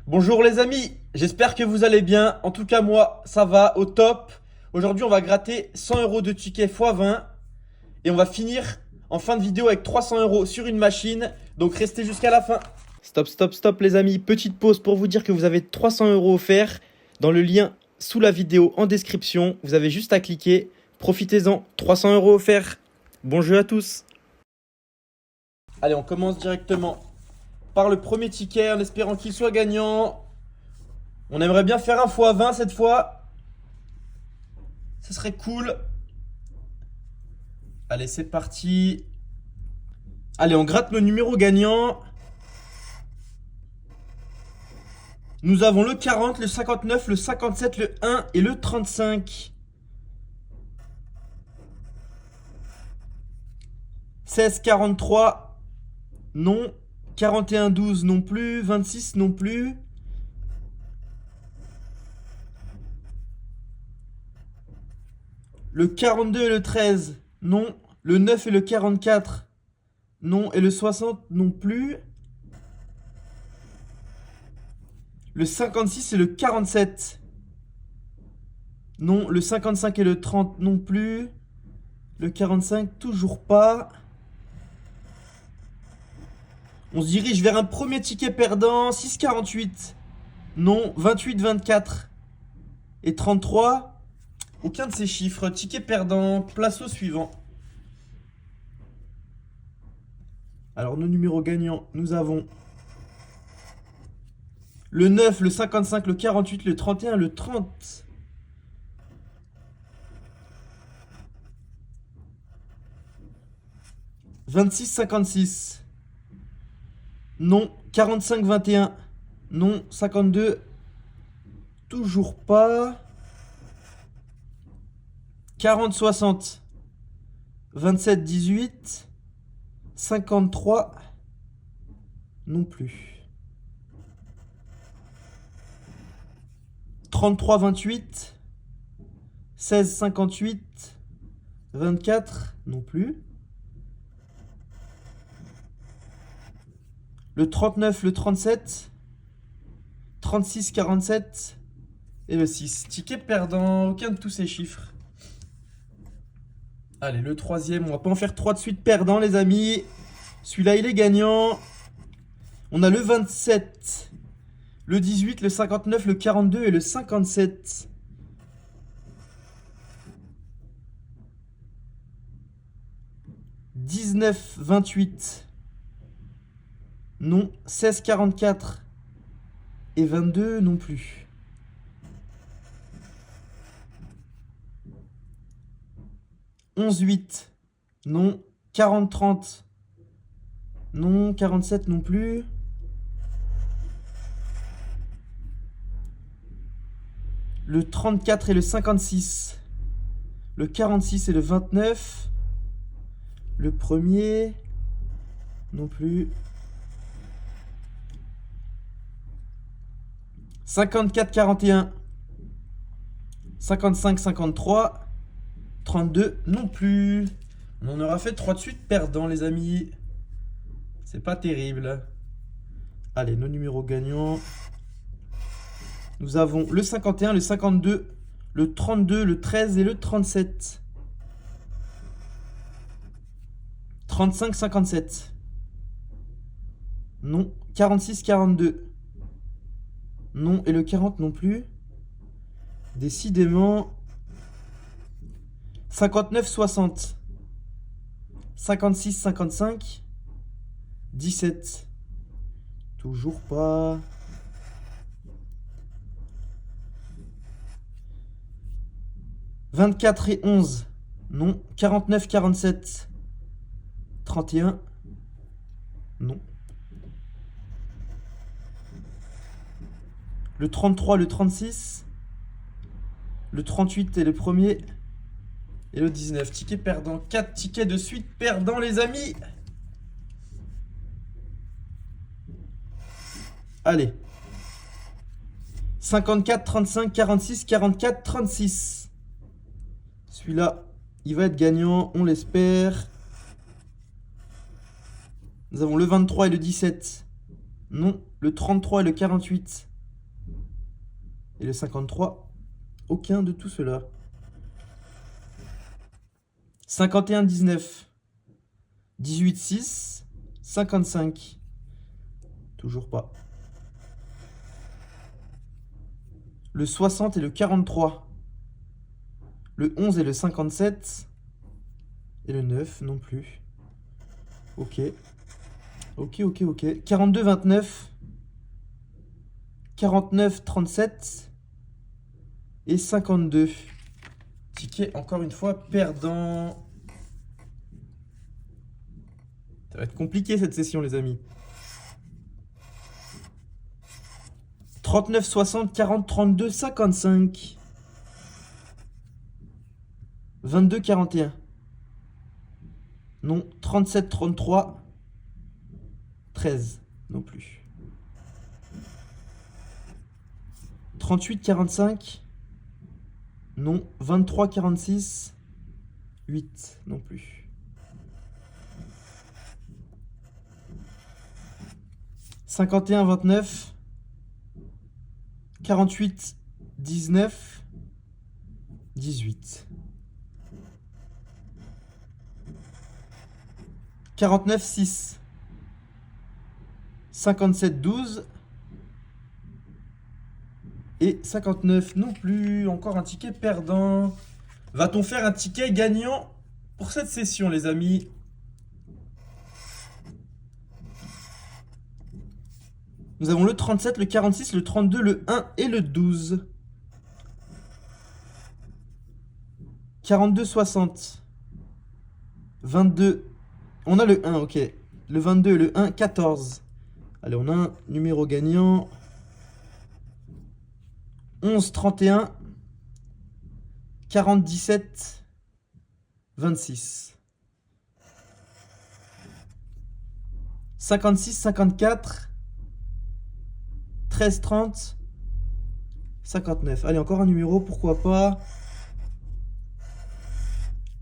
Bonjour les amis, j'espère que vous allez bien. En tout cas moi, ça va au top. Aujourd'hui on va gratter 100 euros de tickets x20 et on va finir en fin de vidéo avec 300 euros sur une machine. Donc restez jusqu'à la fin. Stop, stop, stop les amis. Petite pause pour vous dire que vous avez 300 euros offerts dans le lien sous la vidéo en description. Vous avez juste à cliquer. Profitez-en, 300 euros offerts. Bon jeu à tous. Allez, on commence directement par le premier ticket en espérant qu'il soit gagnant. On aimerait bien faire un x20 cette fois. Ce serait cool. Allez, c'est parti. Allez, on gratte le numéro gagnant. Nous avons le 40, le 59, le 57, le 1 et le 35. 16, 43, non. 41, 12 non plus. 26 non plus. Le 42 et le 13, non. Le 9 et le 44, non. Et le 60 non plus. Le 56 et le 47, non. Le 55 et le 30 non plus. Le 45, toujours pas. On se dirige vers un premier ticket perdant. 6,48. Non. 28, 24 et 33. Aucun de ces chiffres. Ticket perdant. Place au suivant. Alors, nos numéros gagnants, nous avons le 9, le 55, le 48, le 31, le 30. « 26, 56. Non. 45, 21. Non. 52. Toujours pas. 40, 60. 27, 18. 53. Non plus. 33, 28. 16, 58. 24. Non plus. Le 39, le 37. 36, 47. Et le 6. Ticket perdant. Aucun de tous ces chiffres. Allez, le troisième. On va pas en faire 3 de suite perdants, les amis. Celui-là, il est gagnant. On a le 27, le 18, le 59, le 42 et le 57. « 19, 28. Non. 16, 44 et 22 non plus. 11, 8. Non. 40, 30. Non. 47 non plus. Le 34 et le 56. Le 46 et le 29. Le premier. Non plus. 54, 41. 55, 53. 32 non plus. On en aura fait 3 de suite perdants, les amis. C'est pas terrible. Allez, nos numéros gagnants. Nous avons le 51, le 52, le 32, le 13 et le 37. 35, 57. Non. 46, 42. Non. Et le 40 non plus. Décidément. 59, 60. 56, 55. 17. Toujours pas. 24 et 11. Non. 49, 47. 31. Non. Le 33, le 36. Le 38 et le premier. Et le 19. Ticket perdant. 4 tickets de suite perdants, les amis. Allez. 54, 35, 46, 44, 36. Celui-là, il va être gagnant, on l'espère. Nous avons le 23 et le 17. Non. Le 33 et le 48. Et le 53, aucun de tout cela. 51, 19. 18, 6. 55. Toujours pas. Le 60 et le 43. Le 11 et le 57. Et le 9 non plus. Ok. Ok. 42, 29. 49, 37. Et 52. Ticket, encore une fois, perdant. Ça va être compliqué cette session, les amis. 39, 60, 40, 32, 55. 22, 41. Non. 37, 33. 13. Non plus. 38, 45. Non. 23, 46. 8. Non plus. 51, 29. 48, 19. 18. 49, 6. 57, 12. Et 59 non plus. Encore un ticket perdant. Va-t-on faire un ticket gagnant pour cette session, les amis? Nous avons le 37, le 46, le 32, le 1 et le 12. 42, 60. 22. On a le 1, ok. Le 22 et le 1, 14. Allez, on a un numéro gagnant. 11, 31. 40, 17. 26. 56, 54. 13, 30. 59. Allez, encore un numéro, pourquoi pas.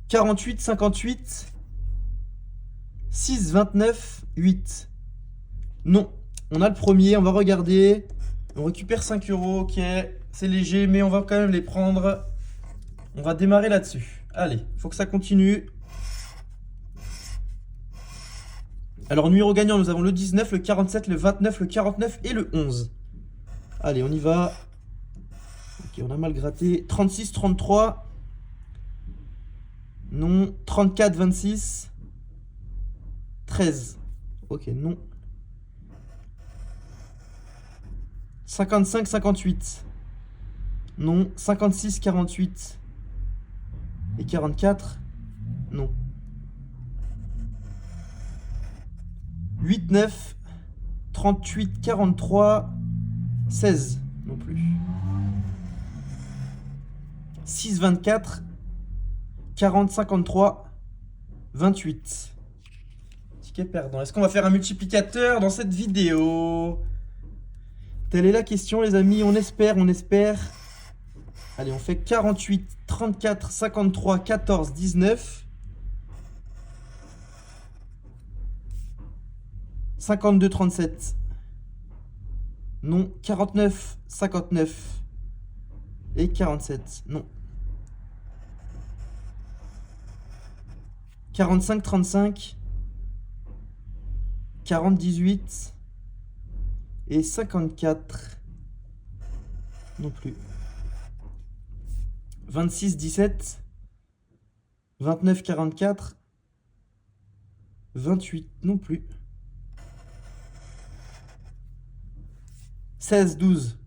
48, 58. 6, 29, 8. Non, on a le premier, on va regarder. On récupère 5 euros, ok. C'est léger, mais on va quand même les prendre. On va démarrer là-dessus. Allez, il faut que ça continue. Alors, numéro gagnant, nous avons le 19, le 47, le 29, le 49 et le 11. Allez, on y va. Ok, on a mal gratté. 36, 33. Non. 34, 26. 13. Ok, non. 55, 58. Non. 56, 48. Et 44. Non. 8, 9. 38, 43. 16. Non plus. 6, 24. 40, 53. 28. Ticket perdant. Est-ce qu'on va faire un multiplicateur dans cette vidéo? Telle est la question, les amis. On espère. Allez, on fait 48, 34, 53, 14, 19. 52, 37. Non. 49, 59. Et 47. Non. 45, 35. 40, 18. Et 54. Non plus. 26, 17. 29, 44. 28. Non plus. 16, 12.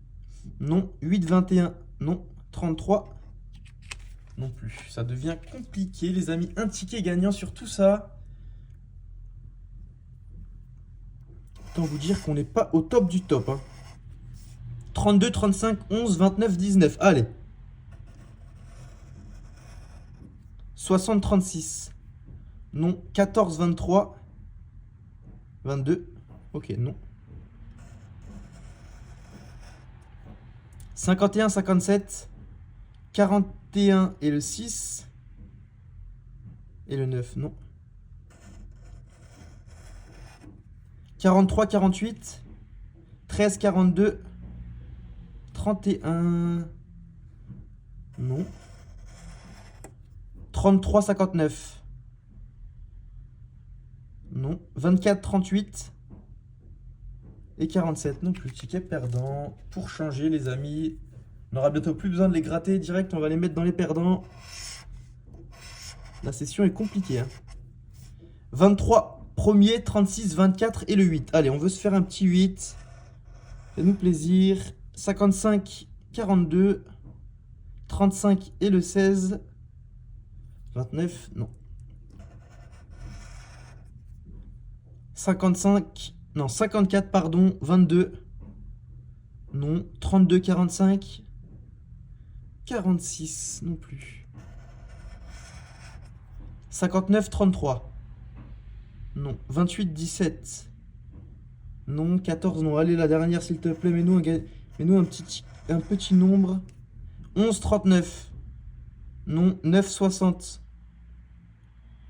Non. 8, 21. Non. 33. Non plus. Ça devient compliqué, les amis. Un ticket gagnant sur tout ça. Autant vous dire qu'on n'est pas au top du top. Hein. 32, 35, 11, 29, 19. Allez. 60, 36. Non. 14, 23. 22. Ok, non. 51, 57. 41 et le 6. Et le 9, non. 43, 48. 13, 42. 31. Non. 33, 59. Non. 24, 38. Et 47 non plus. Ticket perdant. Pour changer, les amis. On aura bientôt plus besoin de les gratter direct. On va les mettre dans les perdants. La session est compliquée. 23, premier, 36, 24 et le 8. Allez, on veut se faire un petit 8. Fais-nous plaisir. 55, 42. 35 et le 16. 29, non. 55, non, 54, pardon, 22. Non, 32, 45. 46, non plus. 59, 33. Non, 28, 17. Non, 14, non. Allez, la dernière, s'il te plaît, mets-nous un petit nombre. 11, 39. Non, 9, 60.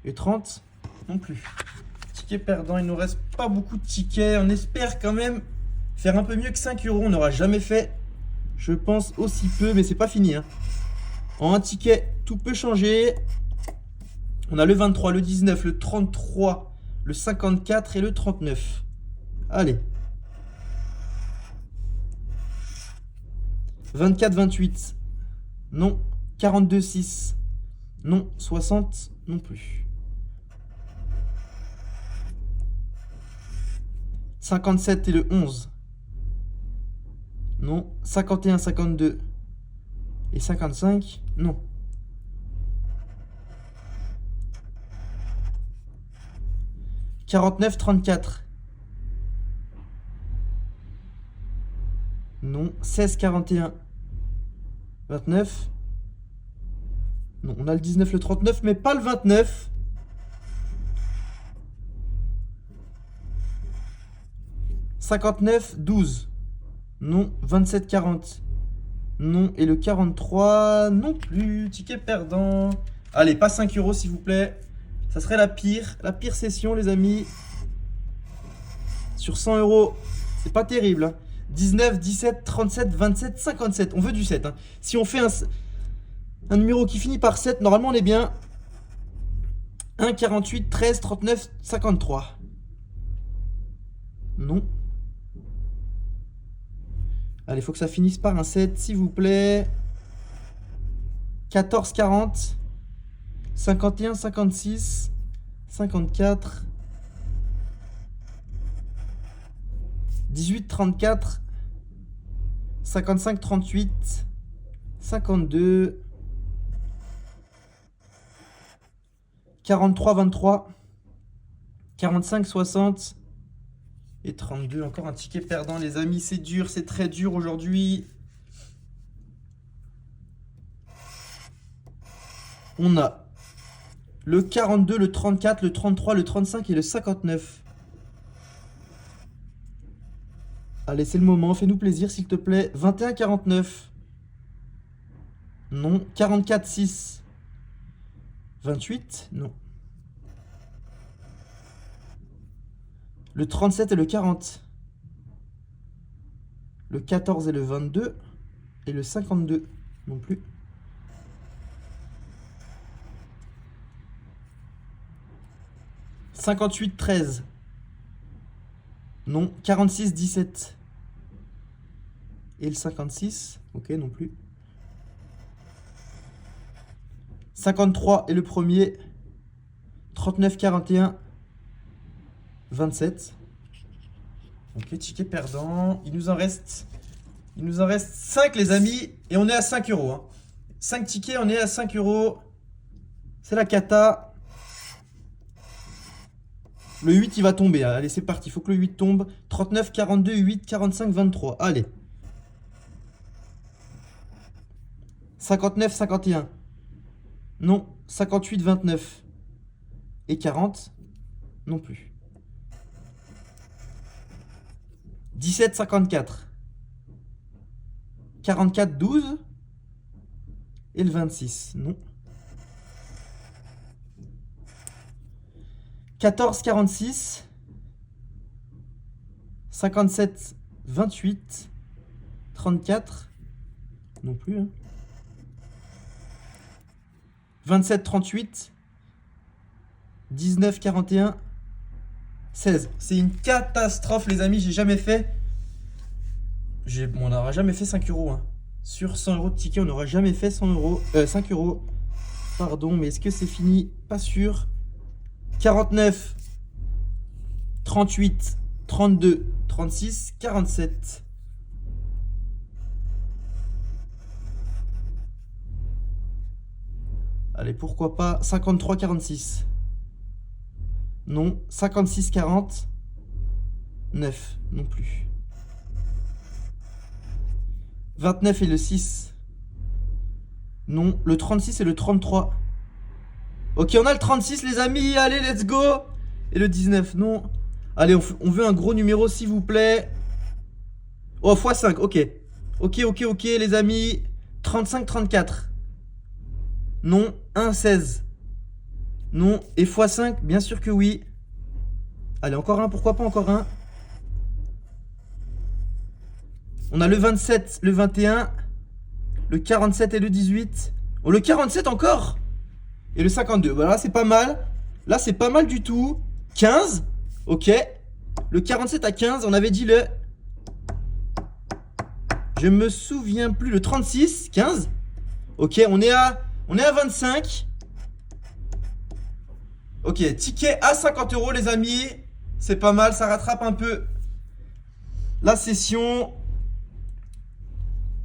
Et 30, non plus. Ticket perdant, il nous reste pas beaucoup de tickets. On espère quand même faire un peu mieux que 5 euros. On n'aura jamais fait, je pense, aussi peu, mais c'est pas fini. En un ticket, tout peut changer. On a le 23, le 19, le 33, le 54 et le 39. Allez. 24, 28. Non. 42, 6. Non. 60, non plus. 57 et le 11. Non. 51, 52 et 55. Non. 49, 34. Non. 16, 41. 29. Non, on a le 19, le 39, mais pas le 29. 59, 12. Non. 27, 40. Non. Et le 43, non plus. Ticket perdant. Allez, pas 5 euros, s'il vous plaît. Ça serait la pire session, les amis. Sur 100 euros, c'est pas terrible. 19, 17, 37, 27, 57. On veut du 7. Si on fait un numéro qui finit par 7, normalement on est bien. 1, 48, 13, 39, 53. Non. Allez, il faut que ça finisse par un 7, s'il vous plaît. 14, 40. 51, 56. 54. 18, 34. 55, 38. 52. 43, 23. 45, 60. Et 32. Encore un ticket perdant, les amis. C'est dur, c'est très dur aujourd'hui. On a le 42, le 34, le 33, le 35 et le 59. Allez, c'est le moment. Fais-nous plaisir, s'il te plaît. 21, 49. Non. 44, 6. 28. Non. Le 37 et le 40. Le 14 et le 22. Et le 52. Non plus. « 58, 13. Non. 46, 17. Et le 56. Ok, non plus. 53 et le premier. 39, 41. 27. Ok, ticket perdant. Il nous en reste 5, les amis. Et on est à 5 euros. 5 tickets, on est à 5 euros. C'est la cata. Le 8, il va tomber. Allez, c'est parti. Il faut que le 8 tombe. 39, 42, 8, 45, 23. Allez. 59, 51. Non. 58, 29. Et 40. Non plus. 17, 54. 44, 12. Et le 26. Non. 14, 46. 57, 28. 34. Non plus. Hein. 27, 38. 19, 41. 16. C'est une catastrophe, les amis. J'ai jamais fait. On n'aura jamais fait 5 euros. Hein. Sur 100 euros de ticket, on n'aura jamais fait 100 euros. 5 euros. Pardon, mais est-ce que c'est fini? Pas sûr. 49. 38. 32. 36. 47. Allez, pourquoi pas 53, 46. Non. 56, 40. 9. Non plus. 29 et le 6. Non. Le 36 et le 33. Ok, on a le 36, les amis. Allez, let's go. Et le 19, non. Allez, on veut un gros numéro, s'il vous plaît. Oh, x5, ok. Ok, les amis. 35, 34. Non. 1, 16. Non. Et x5, bien sûr que oui. Allez, encore un, pourquoi pas encore un. On a le 27, le 21, le 47 et le 18. Oh, le 47 encore. Et le 52. Voilà, c'est pas mal. Là, c'est pas mal du tout. 15. Ok. Le 47 à 15, on avait dit le... Je me souviens plus. Le 36, 15. Ok, on est à 25. Ok, ticket à 50 euros, les amis. C'est pas mal, ça rattrape un peu la session.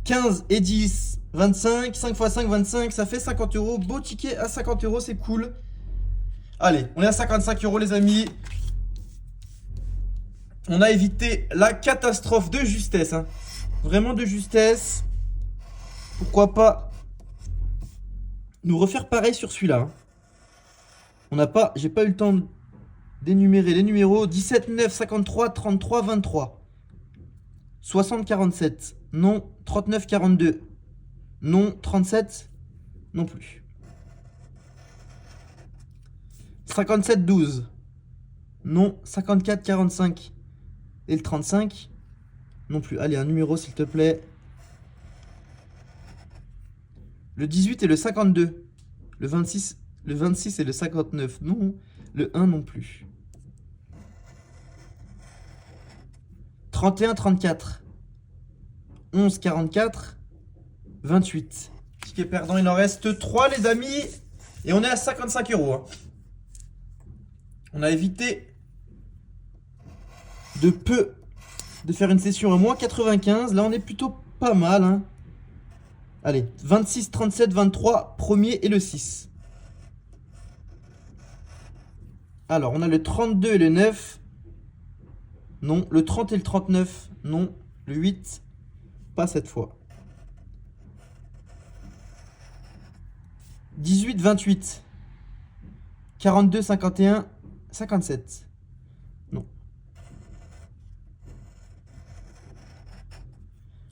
15 et 10, 25. 5 x 5, 25. Ça fait 50 euros. Beau ticket à 50 euros, c'est cool. Allez, on est à 55 euros, les amis. On a évité la catastrophe de justesse. Hein. Vraiment de justesse. Pourquoi pas nous refaire pareil sur celui-là. Hein. J'ai pas eu le temps d'énumérer les numéros. 17, 9, 53, 33, 23. 60, 47. Non. 39, 42. Non. 37. Non plus. 57, 12. Non. 54, 45. Et le 35. Non plus. Allez, un numéro, s'il te plaît. Le 18 et le 52. Le 26 et le 59. Non. Le 1 non plus. 31, 34. 11, 44. 28. Ticket perdant, il en reste 3, les amis. Et on est à 55 euros. Hein. On a évité de faire une session à moins 95. Là, on est plutôt pas mal. Hein. Allez, 26, 37, 23, premier et le 6. Alors, on a le 32 et le 9. Non. Le 30 et le 39. Non. Le 8. Pas cette fois. 18, 28. 42, 51, 57. Non.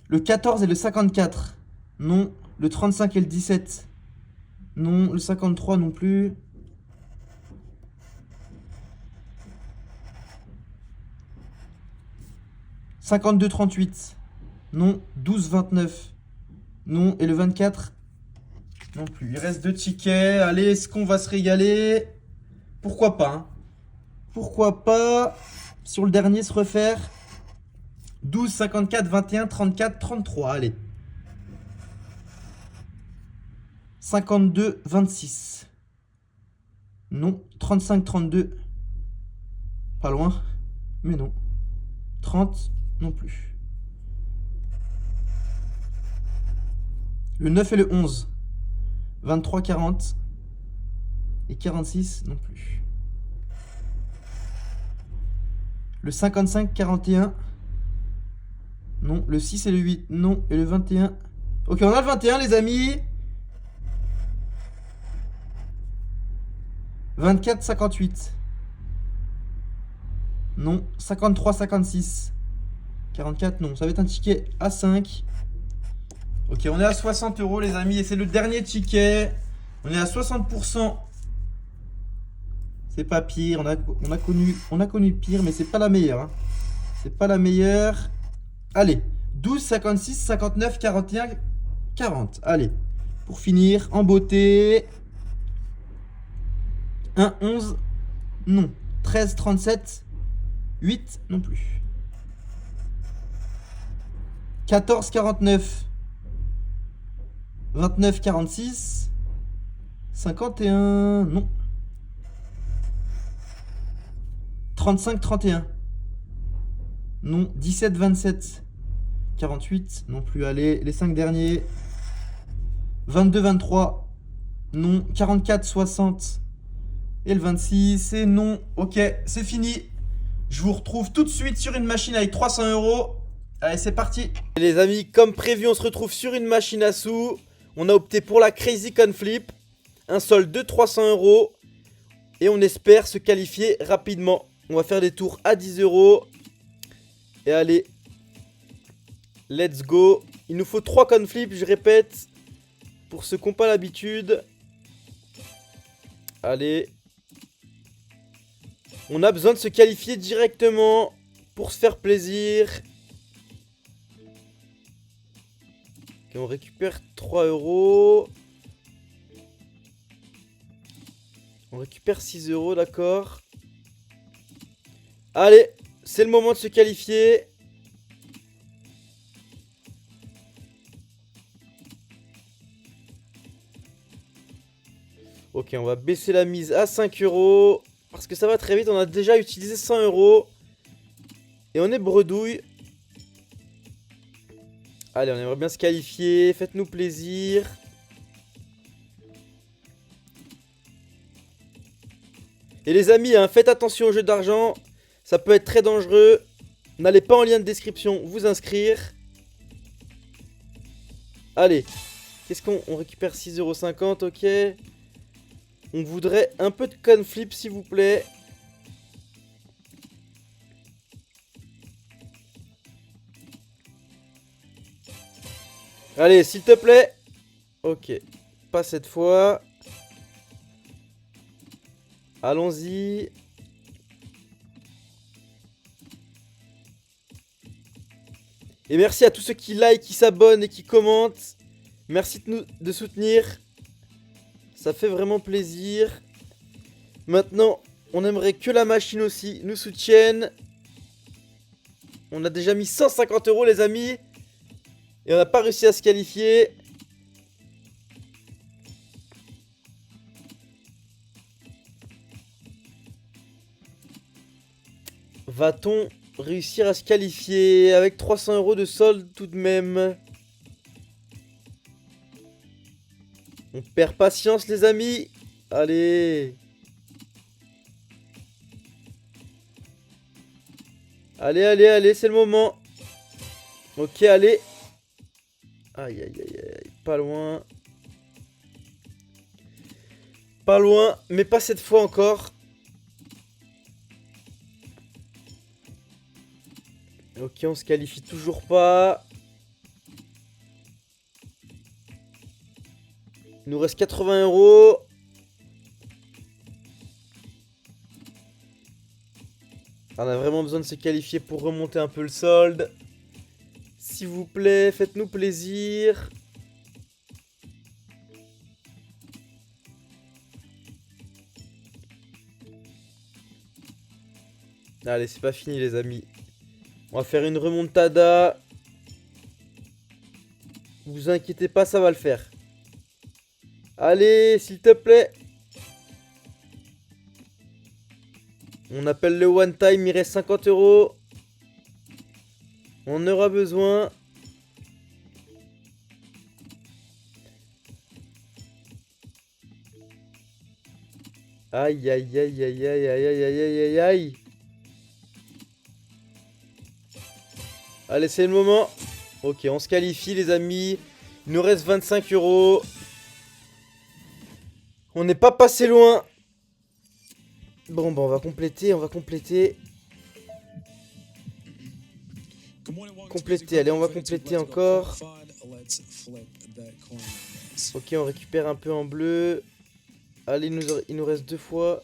Le 14 et le 54. Non. Le 35 et le 17. Non. Le 53 non plus. « 52, 38. Non. 12, 29. Non. Et le 24 non plus. Il reste 2 tickets. Allez, est-ce qu'on va se régaler? Pourquoi pas hein. Pourquoi pas sur le dernier se refaire? 12, 54, 21, 34, 33. Allez. 52, 26. Non. 35, 32. Pas loin. Mais non. 30. Non plus. Le 9 et le 11. 23, 40. Et 46 non plus. Le 55, 41. Non. Le 6 et le 8. Non. Et le 21. Ok, on a le 21, les amis. 24, 58. Non. 53, 56. 44, non. Ça va être un ticket à 5. Ok, on est à 60 euros, les amis. Et c'est le dernier ticket. On est à 60%. C'est pas pire. On a connu pire, mais c'est pas la meilleure. Hein. C'est pas la meilleure. Allez. 12, 56, 59, 41, 40. Allez, pour finir, en beauté. 1, 11. Non. 13, 37. 8, non plus. 14, 49. 29, 46. 51, non. 35, 31. Non. 17, 27. 48, non plus. Allez, les 5 derniers. 22, 23. Non. 44, 60. Et le 26, c'est non. Ok, c'est fini. Je vous retrouve tout de suite sur une machine avec 300 euros. Allez, c'est parti. Et les amis, comme prévu, on se retrouve sur une machine à sous. On a opté pour la Crazy Coin Flip. Un solde de 300 euros. Et on espère se qualifier rapidement. On va faire des tours à 10 euros. Et allez. Let's go. Il nous faut 3 coin flips, je répète. Pour ceux qui n'ont pas l'habitude. Allez. On a besoin de se qualifier directement pour se faire plaisir. Et on récupère 3 euros. On récupère 6 euros, d'accord. Allez, c'est le moment de se qualifier. Ok, on va baisser la mise à 5 euros. Parce que ça va très vite, on a déjà utilisé 100 euros. Et on est bredouille. Allez, on aimerait bien se qualifier. Faites-nous plaisir. Et les amis, hein, faites attention aux jeux d'argent. Ça peut être très dangereux. N'allez pas en lien de description vous inscrire. Allez. Qu'est-ce qu'on récupère 6,50 €, ok. On voudrait un peu de coin flip, s'il vous plaît. Allez, s'il te plaît. Ok. Pas cette fois. Allons-y. Et merci à tous ceux qui like, qui s'abonnent et qui commentent. Merci de soutenir. Ça fait vraiment plaisir. Maintenant, on aimerait que la machine aussi nous soutienne. On a déjà mis 150 euros, les amis. Et on n'a pas réussi à se qualifier. Va-t-on réussir à se qualifier avec 300 euros de solde tout de même? On perd patience, les amis. Allez. Allez, allez, allez, c'est le moment. Ok, allez. Aïe, aïe, aïe, aïe, pas loin. Pas loin, mais pas cette fois encore. Ok, on se qualifie toujours pas. Il nous reste 80 euros. On a vraiment besoin de se qualifier pour remonter un peu le solde. S'il vous plaît, faites-nous plaisir. Allez, c'est pas fini, les amis. On va faire une remontada. Vous inquiétez pas, ça va le faire. Allez, s'il te plaît. On appelle le one time, il reste 50 euros. On aura besoin. Aïe, aïe, aïe, aïe, aïe, aïe, aïe, aïe, aïe, aïe, aïe. Allez, c'est le moment. Ok, on se qualifie, les amis. Il nous reste 25 euros. On n'est pas passé loin. Bon, bah, on va compléter, Compléter, allez, on va compléter encore. Ok, on récupère un peu en bleu. Allez, il nous reste 2 fois.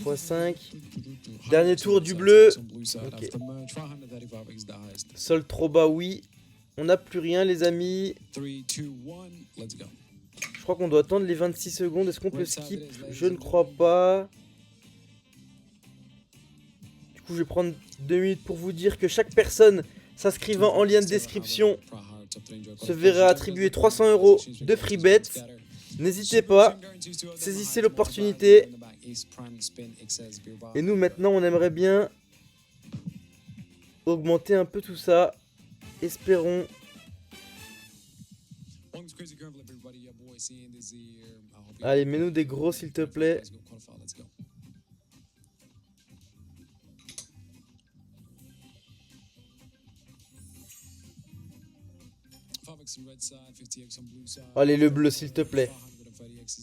x5. Dernier tour du bleu. Ok. Sol trop bas, oui. On n'a plus rien, les amis. 3, 2, 1, let's go. Je crois qu'on doit attendre les 26 secondes. Est-ce qu'on peut skip? Je ne crois pas. Du coup, je vais prendre 2 minutes pour vous dire que chaque personne s'inscrivant en lien de description se verra attribuer 300 € de free bet. N'hésitez pas, saisissez l'opportunité. Et nous, maintenant, on aimerait bien augmenter un peu tout ça. Espérons. Allez, mets-nous des gros, s'il te plaît. Allez, le bleu, s'il te plaît.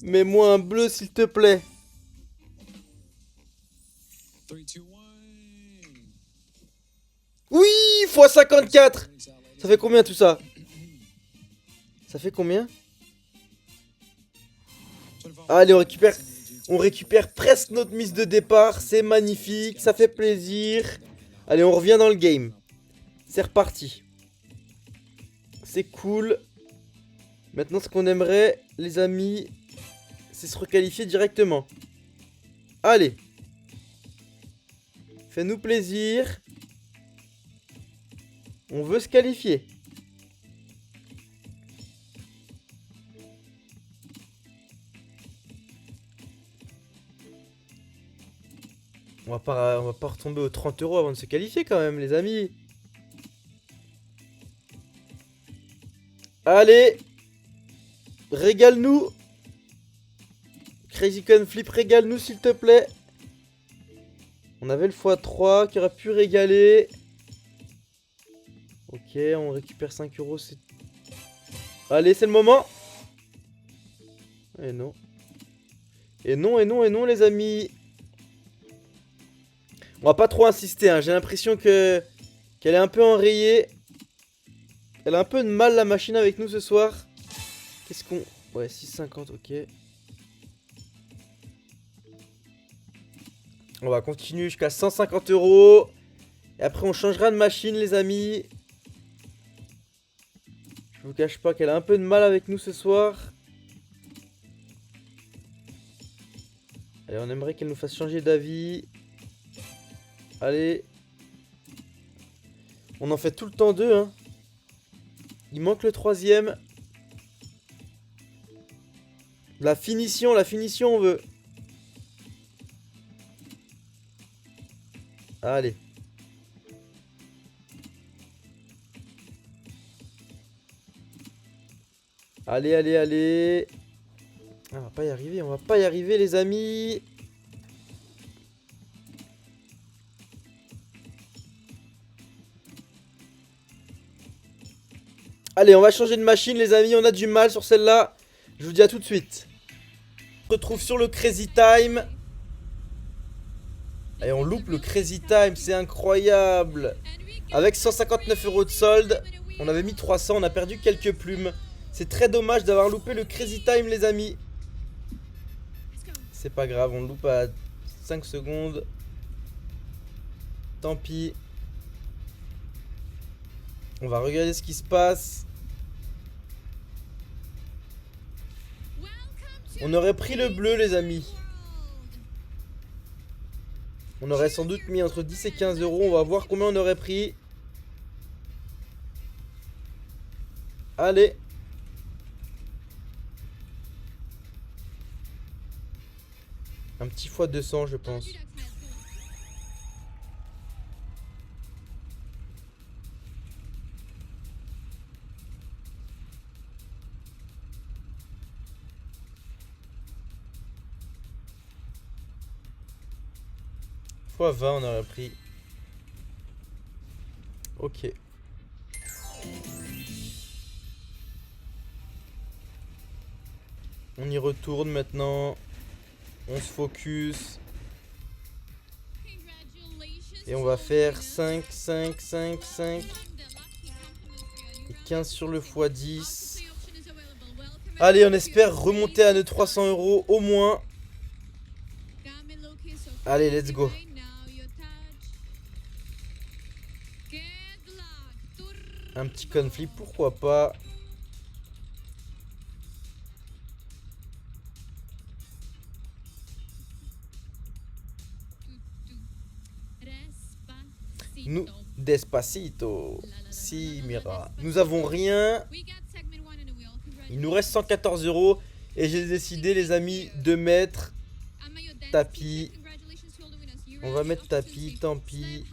Mets-moi un bleu, s'il te plaît. Oui, x 54. Ça fait combien tout ça? Ça fait combien? Allez, on récupère presque notre mise de départ. C'est magnifique, ça fait plaisir. Allez, on revient dans le game. C'est reparti. C'est cool. Maintenant, ce qu'on aimerait, les amis, c'est se requalifier directement. Allez. Fais-nous plaisir. On veut se qualifier. On va pas retomber aux 30 € avant de se qualifier quand même, les amis. Allez. Régale-nous. Crazy Coin Flip, régale-nous s'il te plaît. On avait le x3 qui aurait pu régaler. Ok, on récupère 5 €. Allez, c'est le moment. Et non. Et non, et non, et non, les amis. On va pas trop insister, hein. J'ai l'impression qu'elle est un peu enrayée. Elle a un peu de mal, la machine, avec nous ce soir. Qu'est-ce qu'on... Ouais, 6,50, ok. On va continuer jusqu'à 150 €. Et après, on changera de machine, les amis. Je vous cache pas qu'elle a un peu de mal avec nous ce soir. Allez, on aimerait qu'elle nous fasse changer d'avis. Allez. On en fait tout le temps deux, hein. Il manque le troisième. La finition on veut. Allez. Allez, allez, allez. Ah, on va pas y arriver, les amis. Allez, on va changer de machine, les amis. On a du mal sur celle-là. Je vous dis à tout de suite. On se retrouve sur le Crazy Time. Et on loupe le Crazy Time, c'est incroyable. Avec 159 € de solde, on avait mis 300, on a perdu quelques plumes. C'est très dommage d'avoir loupé le Crazy Time, les amis. C'est pas grave, on loupe à 5 secondes. Tant pis. On va regarder ce qui se passe. On aurait pris le bleu, les amis. On aurait sans doute mis entre 10 et 15 €. On va voir combien on aurait pris. Allez. Un petit x 200, je pense. X 20, on aurait pris. Ok. On y retourne maintenant. On se focus. Et on va faire 5, 5, 5, 5. Et 15 sur le x10. Allez, on espère remonter à nos 300 € au moins. Allez, let's go. Un petit conflit, pourquoi pas. Nous, Despacito. Si, Mira. Nous avons rien. Il nous reste 114 euros. Et j'ai décidé, les amis, de mettre tapis. On va mettre tapis, tant pis.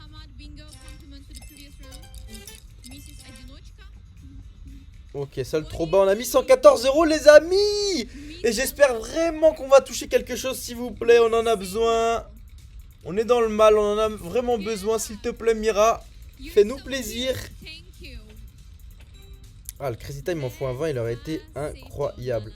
Ok, seul trop bas. On a mis 114 euros, les amis. Et j'espère vraiment qu'on va toucher quelque chose, s'il vous plaît. On en a besoin. On est dans le mal, on en a vraiment besoin. S'il te plaît, Mira, fais-nous plaisir. Ah, le Crazy Time en fois un 20, il aurait été incroyable.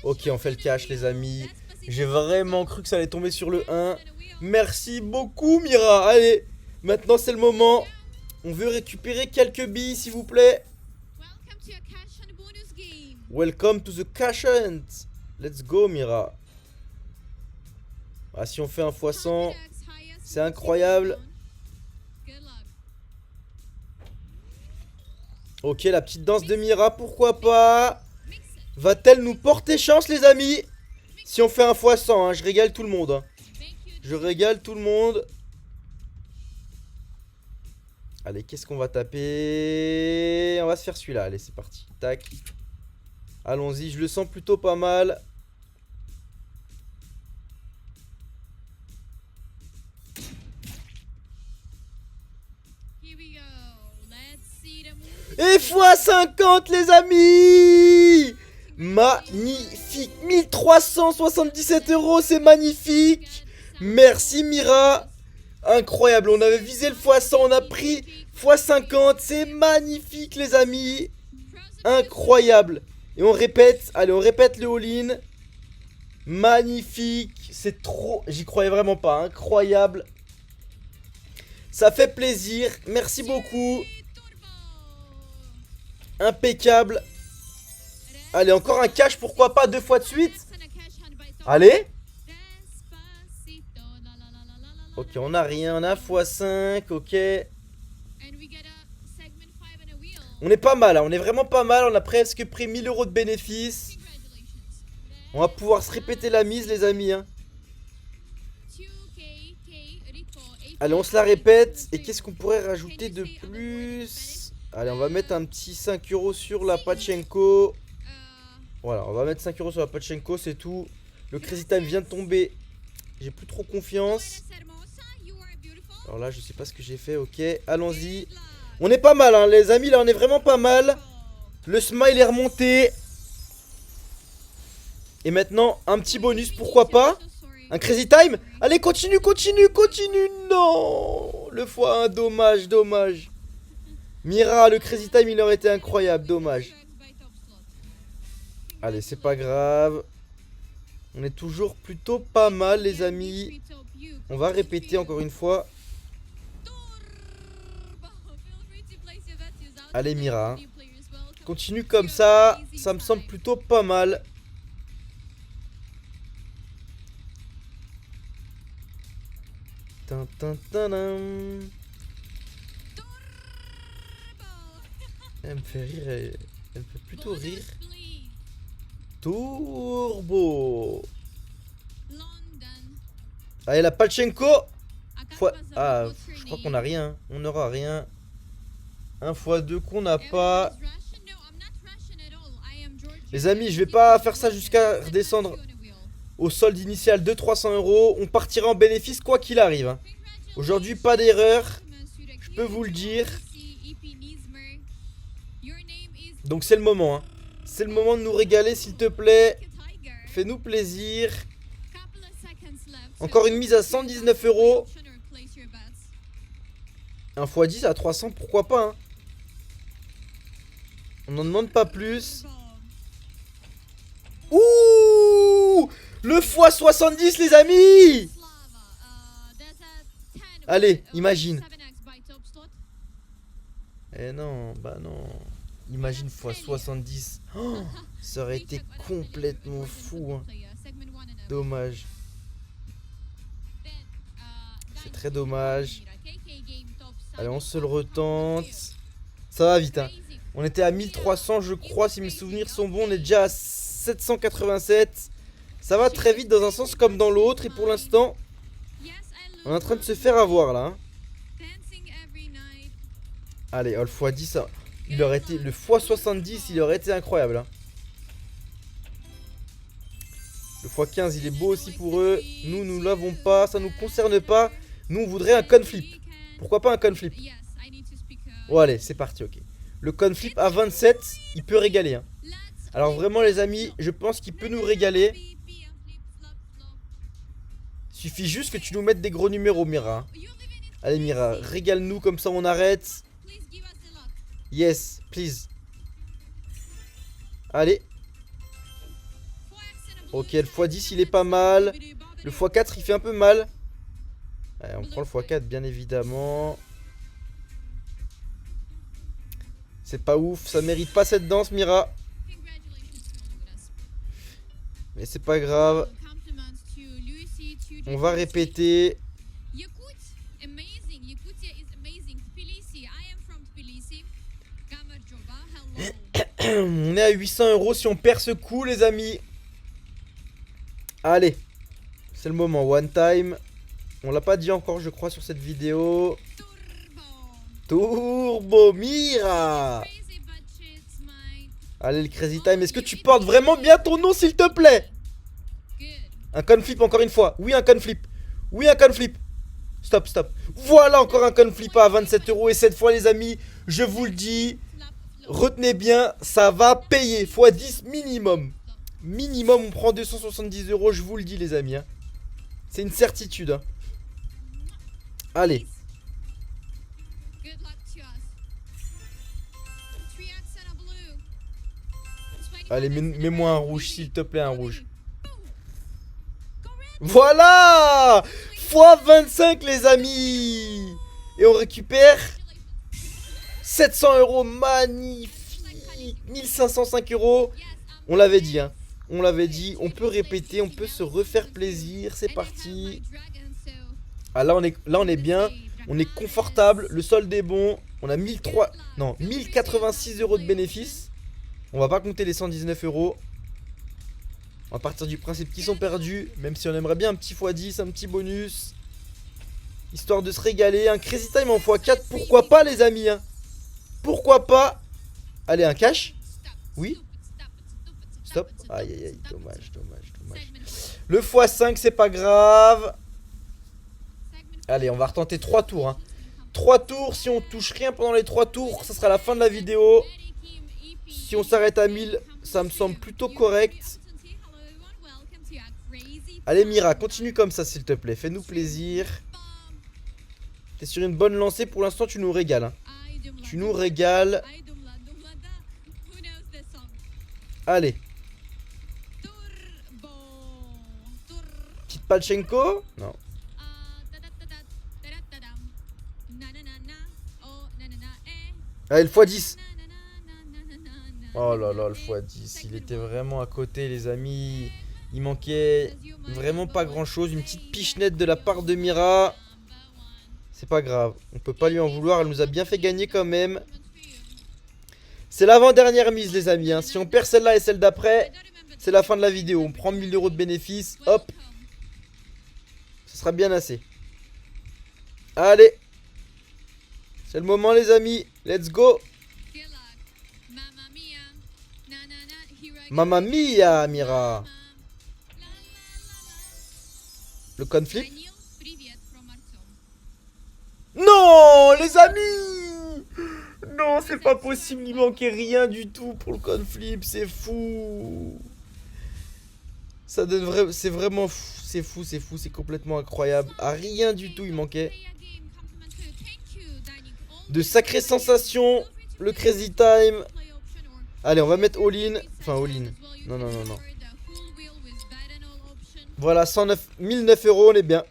Ok, on fait le cash, les amis. J'ai vraiment cru que ça allait tomber sur le 1. Merci beaucoup, Mira. Allez, maintenant c'est le moment. On veut récupérer quelques billes, s'il vous plaît. Welcome to the cash hunt. Let's go, Mira. Ah, si on fait un x100, c'est incroyable. Ok, la petite danse de Mira, pourquoi pas. Va-t-elle nous porter chance, les amis? Si on fait un x100, hein, je régale tout le monde. Hein. Je régale tout le monde. Allez, qu'est-ce qu'on va taper? On va se faire celui-là. Allez, c'est parti. Tac. Allons-y, je le sens plutôt pas mal. Et x50, les amis! Magnifique. 1377 euros, c'est magnifique. Merci, Mira. Incroyable, on avait visé le x100, on a pris x50. C'est magnifique, les amis. Incroyable. Et on répète, allez, on répète le all-in. Magnifique. C'est trop, j'y croyais vraiment pas, incroyable. Ça fait plaisir, merci beaucoup. Impeccable. Allez, encore un cash, pourquoi pas 2 fois de suite. Allez. Ok, on a rien, on a x5, ok. On est pas mal, hein, on est vraiment pas mal, on a presque pris 1000 euros de bénéfices. On va pouvoir se répéter la mise, les amis. Hein. Allez, on se la répète. Et qu'est-ce qu'on pourrait rajouter de plus? Allez, on va mettre un petit 5 euros sur la Pachenko. Voilà, on va mettre 5 euros sur la Pachenko, c'est tout. Le Crazy Time vient de tomber. J'ai plus trop confiance. Alors là, je sais pas ce que j'ai fait, ok. Allons-y. On est pas mal, hein, les amis, là, on est vraiment pas mal. Le smile est remonté. Et maintenant, un petit bonus, pourquoi pas? Un Crazy Time. Allez, continue, continue, continue. Non. Le x1, dommage, dommage. Mira, le Crazy Time, il aurait été incroyable, dommage. Allez, c'est pas grave. On est toujours plutôt pas mal, les amis. On va répéter encore une fois. Allez, Mira. Continue comme ça. Ça me semble plutôt pas mal. Elle me fait rire. Elle me fait plutôt rire. Turbo. Allez, la Pachenko. Ah, je crois qu'on a rien. On n'aura rien. 1 x 2 qu'on n'a pas. Les amis, je vais pas faire ça jusqu'à redescendre au solde initial de 300 euros. On partira en bénéfice quoi qu'il arrive. Hein. Aujourd'hui, pas d'erreur. Je peux vous le dire. Donc c'est le moment. Hein. C'est le moment de nous régaler, s'il te plaît. Fais-nous plaisir. Encore une mise à 119 euros. 1 x 10 à 300, pourquoi pas. Hein. On n'en demande pas plus. Ouh, le x 70, les amis. Allez, imagine. Eh non, bah non. Imagine x 70. Oh, ça aurait été complètement fou. Hein. Dommage. C'est très dommage. Allez, on se le retente. Ça va vite, hein. On était à 1300, je crois, si mes souvenirs sont bons. On est déjà à 787. Ça va très vite dans un sens comme dans l'autre. Et pour l'instant, on est en train de se faire avoir, là. Hein. Allez, oh, le x10, ça, il aurait été, le x70, il aurait été incroyable. Hein. Le x15, il est beau aussi pour eux. Nous l'avons pas, ça nous concerne pas. Nous, on voudrait un conflip. Pourquoi pas un conflip? Bon, allez, c'est parti, ok. Le conflip à 27, il peut régaler. Hein. Alors vraiment, les amis, je pense qu'il peut nous régaler. Suffit juste que tu nous mettes des gros numéros, Mira. Hein. Allez, Mira, régale-nous, comme ça on arrête. Yes, please. Allez. Ok, le x10 il est pas mal. Le x4 il fait un peu mal. Allez, on prend le x4 bien évidemment. C'est pas ouf, ça mérite pas cette danse, Mira. Mais c'est pas grave. On va répéter. On est à 800 € si on perd ce coup, les amis. Allez, c'est le moment. One time. On l'a pas dit encore, je crois, sur cette vidéo. Turbo Mira. Allez, le Crazy Time. Est-ce que tu portes vraiment bien ton nom, s'il te plaît? Un conflip, encore une fois. Oui, un conflip. Oui, un conflip. Stop, stop. Voilà encore un conflip à 27 €. Et cette fois, les amis, je vous le dis, retenez bien, ça va payer. x10 minimum. Minimum, on prend 270 €. Je vous le dis, les amis. Hein. C'est une certitude. Hein. Allez. Allez, mets-moi un rouge, s'il te plaît, un rouge. Voilà! x25, les amis! Et on récupère 700 €. Magnifique! 1505 €. On l'avait dit, hein. On l'avait dit. On peut répéter, on peut se refaire plaisir. C'est parti. Ah, là, on est bien. On est confortable. Le solde est bon. On a 1086 € de bénéfices. On va pas compter les 119 €. On va partir du principe qu'ils sont perdus. Même si on aimerait bien un petit x10, un petit bonus. Histoire de se régaler. Un Crazy Time en x4. Pourquoi pas, les amis, hein. Pourquoi pas. Allez, un cash. Oui. Stop. Aïe, aïe, aïe. Dommage, dommage, dommage. Le x5, c'est pas grave. Allez, on va retenter 3 tours. Hein. 3 tours. Si on touche rien pendant les 3 tours, ça sera la fin de la vidéo. Si on s'arrête à 1000, ça me semble plutôt correct. Allez, Mira, continue comme ça, s'il te plaît. Fais-nous plaisir. T'es sur une bonne lancée. Pour l'instant, tu nous régales. Hein. Tu nous régales. Allez. Petite Palchenko? Non. Allez, le x10. Oh là là, le x10. Il était vraiment à côté, les amis. Il manquait vraiment pas grand chose. Une petite pichenette de la part de Mira. C'est pas grave. On peut pas lui en vouloir. Elle nous a bien fait gagner quand même. C'est l'avant-dernière mise, les amis. Hein. Si on perd celle-là et celle d'après, c'est la fin de la vidéo. On prend 1000 € de bénéfices. Hop. Ce sera bien assez. Allez. C'est le moment, les amis. Let's go. Mamma mia, Mira. Le conflip. Non, les amis. Non, c'est pas possible. Il manquait rien du tout pour le conflip. C'est fou. Ça donne vrai. C'est vraiment fou. C'est fou, c'est fou. C'est complètement incroyable. À rien du tout, il manquait. De sacrées sensations. Le Crazy Time. Allez, on va mettre all-in. Enfin, all-in. Non, non, non, non. Voilà, 1009 €, on est bien.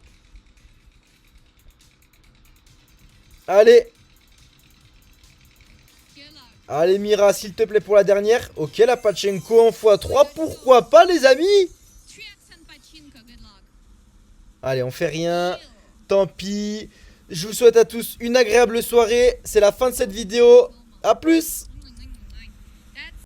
Allez. Allez, Mira, s'il te plaît, pour la dernière. Ok, la Pachenko en x3. Pourquoi pas, les amis? Allez, on fait rien. tant pis. Je vous souhaite à tous une agréable soirée. C'est la fin de cette vidéo. À plus.